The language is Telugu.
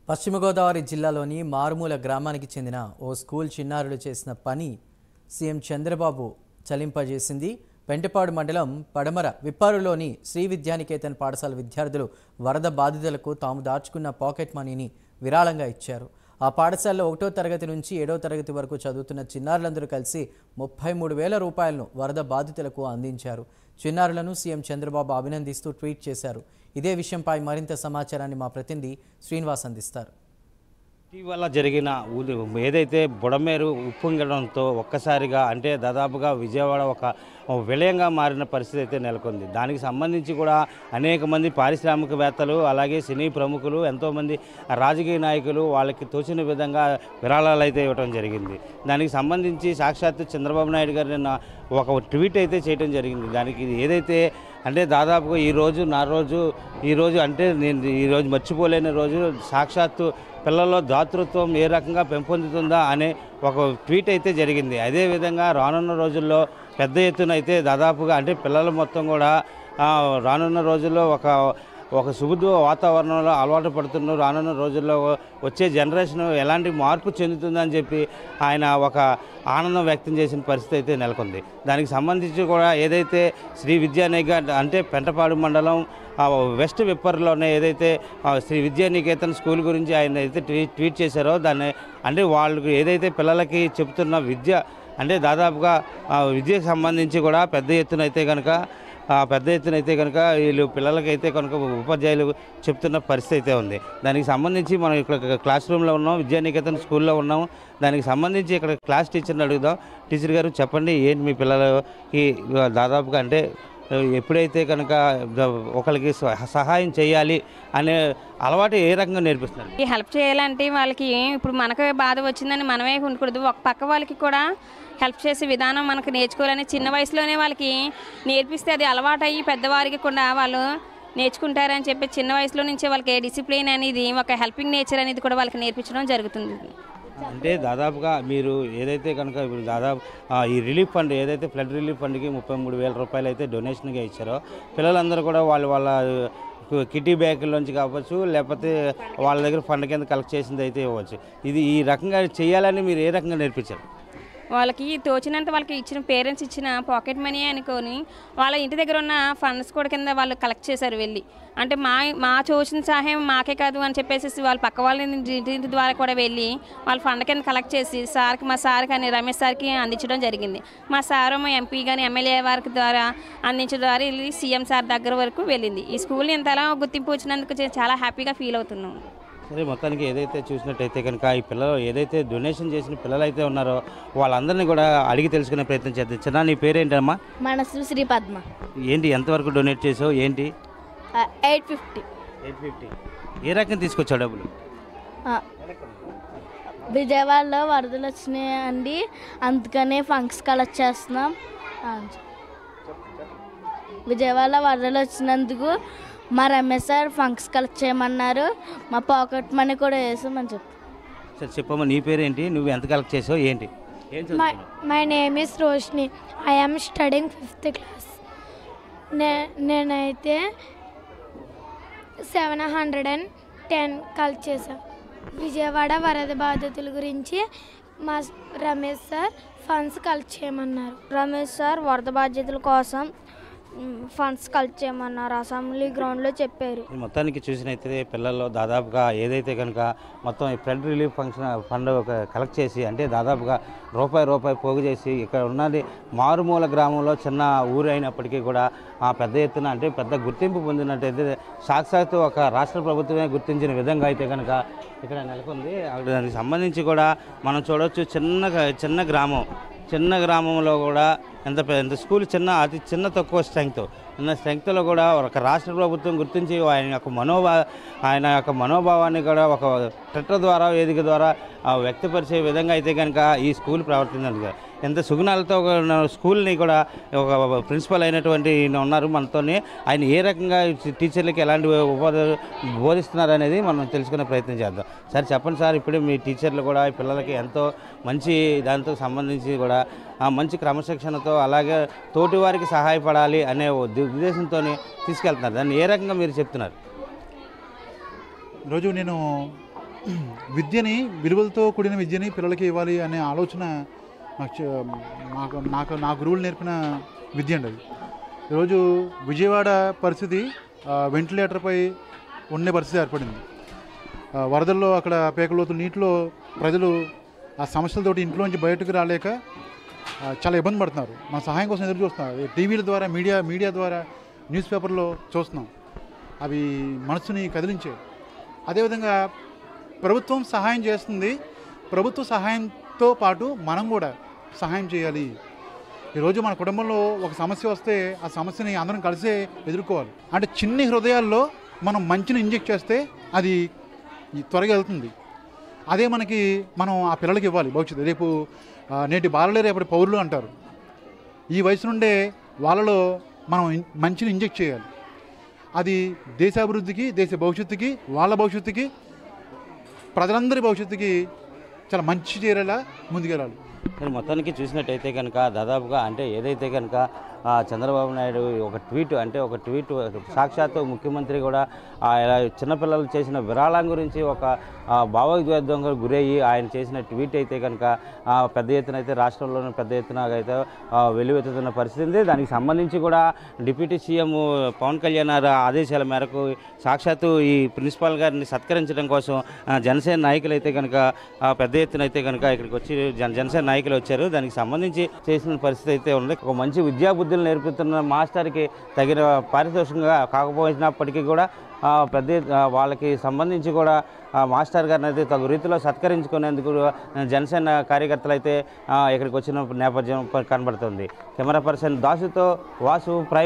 పశ్చిమ గోదావరి జిల్లాలోని మారుమూల గ్రామానికి చెందిన ఓ స్కూల్ చిన్నారులు చేసిన పని సీఎం చంద్రబాబు చలింపజేసింది. పెంటపాడు మండలం పడమర విప్పారులోని శ్రీ విద్యానికేతన్ పాఠశాల విద్యార్థులు వరద బాధితులకు తాము దాచుకున్న పాకెట్ మనీని విరాళంగా ఇచ్చారు. ఆ పాఠశాలలో 1వ తరగతి నుంచి 7వ తరగతి వరకు చదువుతున్న చిన్నారులందరూ కలిసి 33,000 రూపాయలను వరద బాధితులకు అందించారు. చిన్నారులను సీఎం చంద్రబాబు అభినందిస్తూ ట్వీట్ చేశారు. ఇదే విషయంపై మరింత సమాచారాన్ని మా ప్రతినిధి శ్రీనివాస్ అందిస్తారు. ఇటీవల జరిగిన ఏదైతే బుడమేరు ఉప్పొంగడంతో ఒక్కసారిగా అంటే దాదాపుగా విజయవాడ ఒక విలయంగా మారిన పరిస్థితి అయితే నెలకొంది. దానికి సంబంధించి కూడా అనేక మంది పారిశ్రామికవేత్తలు అలాగే సినీ ప్రముఖులు ఎంతోమంది రాజకీయ నాయకులు వాళ్ళకి తోచిన విధంగా విరాళాలు అయితే ఇవ్వడం జరిగింది. దానికి సంబంధించి సాక్షాత్తు చంద్రబాబు నాయుడు గారు నిన్న ఒక ట్వీట్ అయితే చేయడం జరిగింది. దానికి ఏదైతే అంటే దాదాపుగా ఈరోజు అంటే నేను ఈరోజు మర్చిపోలేని రోజు సాక్షాత్తు పిల్లల్లో దాతృత్వం ఏ రకంగా పెంపొందుతుందా అనే ఒక ట్వీట్ అయితే జరిగింది. అదేవిధంగా రానున్న రోజుల్లో పెద్ద ఎత్తున అయితే దాదాపుగా అంటే పిల్లలు మొత్తం కూడా రానున్న రోజుల్లో ఒక సుబుద్ధ వాతావరణంలో అలవాటు పడుతున్నారు. రానున్న రోజుల్లో వచ్చే జనరేషన్ ఎలాంటి మార్పు చెందుతుందని చెప్పి ఆయన ఒక ఆనందం వ్యక్తం చేసిన పరిస్థితి అయితే నెలకొంది. దానికి సంబంధించి కూడా ఏదైతే శ్రీ విద్యానికేతన్ అంటే పెంటపాడు మండలం వెస్ట్ విప్పర్లోనే ఏదైతే శ్రీ విద్యానికేతన్ స్కూల్ గురించి ఆయన అయితే ట్వీట్ చేశారో దాన్ని అంటే వాళ్ళకి ఏదైతే పిల్లలకి చెప్తున్న విద్య అంటే దాదాపుగా విద్యకు సంబంధించి కూడా పెద్ద ఎత్తున అయితే కనుక వీళ్ళు పిల్లలకైతే కనుక ఉపాధ్యాయులు చెప్తున్న పరిస్థితి అయితే ఉంది. దానికి సంబంధించి మనం ఇక్కడ క్లాస్ రూమ్లో ఉన్నాం, విద్యానికేతన్ స్కూల్లో ఉన్నాము. దానికి సంబంధించి ఇక్కడ క్లాస్ టీచర్ని అడుగుదాం. టీచర్ గారు చెప్పండి, ఏంటి మీ పిల్లలకి దాదాపుగా అంటే ఎప్పుడైతే కనుక ఒకరికి సహాయం చేయాలి అనే అలవాటు ఏ రకంగా నేర్పిస్తున్నారు? హెల్ప్ చేయాలంటే వాళ్ళకి ఇప్పుడు మనకు బాధ వచ్చిందని మనమే ఉండకూడదు, ఒక పక్క వాళ్ళకి కూడా హెల్ప్ చేసే విధానం మనకు నేర్చుకోవాలని చిన్న వయసులోనే వాళ్ళకి నేర్పిస్తే అది అలవాటు అయ్యి పెద్దవారికి కూడా వాళ్ళు నేర్చుకుంటారని చెప్పి చిన్న వయసులో నుంచే వాళ్ళకి డిసిప్లిన్ అనేది ఒక హెల్పింగ్ నేచర్ అనేది కూడా వాళ్ళకి నేర్పించడం జరుగుతుంది. అంటే దాదాపుగా మీరు ఏదైతే కనుక ఇప్పుడు దాదాపు ఈ రిలీఫ్ ఫండ్ ఏదైతే ఫ్లడ్ రిలీఫ్ ఫండ్కి 33,000 రూపాయలు అయితే డొనేషన్గా ఇచ్చారో పిల్లలందరూ కూడా వాళ్ళ కిటీ బ్యాగుల్లోంచి కావచ్చు లేకపోతే వాళ్ళ దగ్గర ఫండ్ కింద కలెక్ట్ చేసింది అయితే ఇవ్వచ్చు. ఇది ఈ రకంగా చేయాలని మీరు ఏ రకంగా నేర్పించారు? వాళ్ళకి తోచినంత వాళ్ళకి ఇచ్చిన పేరెంట్స్ ఇచ్చిన పాకెట్ మనీ అనుకొని వాళ్ళ ఇంటి దగ్గర ఉన్న ఫండ్స్ కూడా కింద వాళ్ళు కలెక్ట్ చేశారు వెళ్ళి. అంటే మా తోచిన సహాయం మాకే కాదు అని చెప్పేసి వాళ్ళ పక్క వాళ్ళ ఇంటి ద్వారా కూడా వెళ్ళి వాళ్ళ ఫండ్ కింద కలెక్ట్ చేసి మా సార్ కానీ రమేష్ సార్కి అందించడం జరిగింది. మా సారు మా ఎంపీ కానీ ఎమ్మెల్యే వారికి ద్వారా అందించడం ద్వారా వెళ్ళి సీఎం సార్ దగ్గర వరకు వెళ్ళింది. ఈ స్కూల్ని ఎంతలా గుర్తింపు వచ్చినందుకు చాలా హ్యాపీగా ఫీల్ అవుతున్నాం. సరే, మొత్తానికి ఏదైతే చూసినట్టయితే కనుక ఈ పిల్లలు ఏదైతే డొనేషన్ చేసిన పిల్లలు అయితే ఉన్నారో వాళ్ళందరినీ కూడా అడిగి తెలుసుకునే ప్రయత్నం చేద్దాం. చిన్న నీ పేరేంటమ్మా? మనసు శ్రీ పద్మ. ఏంటి ఎంతవరకు డొనేట్ చేసావు? ఏంటి? 850. ఏ రకంగా తీసుకొచ్చావు డబ్బులు? విజయవాడలో వరదలు వచ్చినాయండి, అందుకనే ఫండ్స్ కలెక్ట్ చేస్తున్నాం. విజయవాడలో వరదలు వచ్చినందుకు మా రమేష్ సార్ ఫండ్స్ కలెక్ట్ చేయమన్నారు. మా పాకెట్ మనీ కూడా వేసామని చెప్పి. సరే చెప్పమ్మా, నీ పేరేంటి, నువ్వు ఎంత కలెక్ట్ చేసావు, ఏంటి? My name is Roshini. I am studying 5th class. నేనైతే 710 కలెక్ట్ చేశాను. విజయవాడ వరద బాధితుల గురించి మా రమేష్ సార్ ఫండ్స్ కలెక్ట్ చేయమన్నారు. రమేష్ సార్ వరద బాధితుల కోసం ఫండ్స్ కలెక్ట్ చేయమన్నారు, అసెంబ్లీ గ్రౌండ్లో చెప్పారు. మొత్తానికి చూసినైతే పిల్లల్లో దాదాపుగా ఏదైతే కనుక మొత్తం ఈ ఫ్లడ్ రిలీఫ్ ఫండ్ కలెక్ట్ చేసి అంటే దాదాపుగా రూపాయి పోగు చేసి ఇక్కడ ఉన్నది మారుమూల గ్రామంలో చిన్న ఊరు అయినప్పటికీ కూడా పెద్ద ఎత్తున అంటే పెద్ద గుర్తింపు పొందినట్టయితే సాక్షాత్తు ఒక రాష్ట్ర ప్రభుత్వమే గుర్తించిన విధంగా అయితే కనుక ఇక్కడ నెలకొంది. దానికి సంబంధించి కూడా మనం చూడవచ్చు చిన్న గ్రామంలో కూడా ఎంత స్కూల్ అతి చిన్న తక్కువ స్ట్రెంగ్త్లో కూడా ఒక రాష్ట్ర ప్రభుత్వం గుర్తించి ఆయన యొక్క మనోభావాన్ని కూడా ఒక ట్విట్టర్ ద్వారా వేదిక ద్వారా వ్యక్తపరిచే విధంగా అయితే కనుక ఈ స్కూల్ ప్రవర్తించింది. ఎంత సుగుణాలతో స్కూల్ని కూడా ఒక ప్రిన్సిపల్ అయినటువంటి ఉన్నారు మనతోని. ఆయన ఏ రకంగా టీచర్లకి ఎలాంటి బోధిస్తున్నారు అనేది మనం తెలుసుకునే ప్రయత్నం చేద్దాం. సార్ చెప్పండి సార్, ఇప్పుడు మీ టీచర్లు కూడా పిల్లలకి ఎంతో మంచి దాంతో సంబంధించి కూడా మంచి క్రమశిక్షణతో అలాగే తోటి వారికి సహాయపడాలి అనే ఉద్దేశంతో తీసుకెళ్తున్నారు. దాన్ని ఏ రకంగా మీరు చెప్తున్నారు? ఈరోజు నేను విద్యని విలువలతో కూడిన విద్యని పిల్లలకి ఇవ్వాలి అనే ఆలోచన నా గురువులు నేర్పిన విద్య అండి అది. ఈరోజు విజయవాడ పరిస్థితి వెంటిలేటర్పై ఉండే పరిస్థితి ఏర్పడింది. వరదల్లో అక్కడ పేకలోతు నీటిలో ప్రజలు ఆ సమస్యలతోటి ఇంట్లోంచి బయటకు రాలేక చాలా ఇబ్బంది పడుతున్నారు. మన సహాయం కోసం ఎదురు చూస్తున్నారు. టీవీల ద్వారా మీడియా ద్వారా న్యూస్ పేపర్లో చూస్తున్నాం. అవి మనసుని కదిలించే. అదేవిధంగా ప్రభుత్వం సహాయం చేస్తుంది. ప్రభుత్వ సహాయంతో పాటు మనం కూడా సహాయం చేయాలి. ఈరోజు మన కుటుంబంలో ఒక సమస్య వస్తే ఆ సమస్యని అందరం కలిసే ఎదుర్కోవాలి. అంటే చిన్ని హృదయాల్లో మనం మంచిని ఇంజెక్ట్ చేస్తే అది త్వరగా వెళ్తుంది. అదే మనం ఆ పిల్లలకి ఇవ్వాలి భవిష్యత్తు. రేపు నేటి బాలలే రేపటి పౌరులు అంటారు. ఈ వయసు నుండే వాళ్ళలో మనం మంచిని ఇంజెక్ట్ చేయాలి. అది దేశాభివృద్ధికి, దేశ భవిష్యత్తుకి, వాళ్ళ భవిష్యత్తుకి, ప్రజలందరి భవిష్యత్తుకి చాలా మంచి చేరేలా ముందుకెళ్ళాలి. మీరు మొత్తానికి చూసినట్టయితే కనుక దాదాపుగా అంటే ఏదైతే కనుక చంద్రబాబు నాయుడు ఒక ట్వీట్ సాక్షాత్తు ముఖ్యమంత్రి కూడా చిన్నపిల్లలు చేసిన విరాళం గురించి ఒక భావోద్వేగంగా గురయ్యి ఆయన చేసిన ట్వీట్ అయితే కనుక పెద్ద ఎత్తున అయితే రాష్ట్రంలోనే పెద్ద ఎత్తున అయితే వెలువెత్తుతున్న పరిస్థితి ఉంది. దానికి సంబంధించి కూడా డిప్యూటీ సీఎం పవన్ కళ్యాణ్ ఆదేశాల మేరకు సాక్షాత్తు ఈ ప్రిన్సిపాల్ గారిని సత్కరించడం కోసం జనసేన నాయకులు అయితే కనుక పెద్ద ఎత్తున అయితే కనుక ఇక్కడికి వచ్చి జనసేన నాయకులు వచ్చారు. దానికి సంబంధించి చేసిన పరిస్థితి అయితే ఉంది. ఒక మంచి విద్యాబుద్ధులు నేర్పుతున్న మాస్టర్కి తగిన పారితోషికంగా కాకపోయినప్పటికీ కూడా వాళ్ళకి సంబంధించి కూడా మాస్టర్ గారిని అయితే తగు రీతిలో సత్కరించుకునేందుకు జనసేన కార్యకర్తలు అయితే ఇక్కడికి వచ్చిన నేపథ్యం కనబడుతుంది. కెమెరా పర్సన్ దాసుతో వాసు ప్రైమ్.